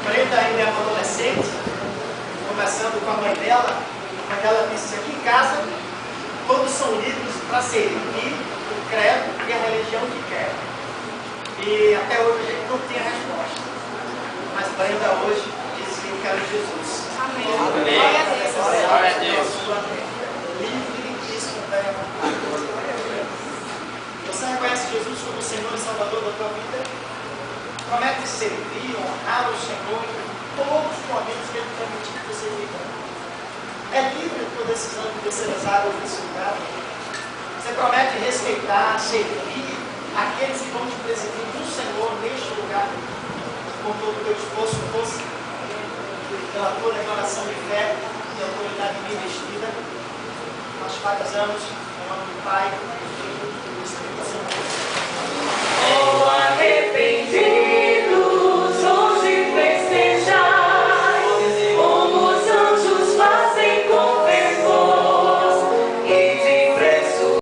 Brenda ainda é uma adolescente, conversando com a mãe dela, quando ela disse: aqui em casa todos são livres para seguir o credo e a religião que querem. E até hoje a gente não tem a resposta. Mas Brenda hoje disse que eu quero Jesus. Amém. Glória a Deus. Livre e espontânea vontade. Você reconhece Jesus como Senhor e Salvador da tua vida? Promete servir, honrar o Senhor em todos os momentos que Ele permitir que você viva. É livre a tua decisão de descer as águas desse lugar. Você promete respeitar, servir aqueles que vão te presidir do Senhor neste lugar, com todo o teu esforço, força, pela tua declaração de fé e autoridade investida. Nós batizamos em nome do Pai,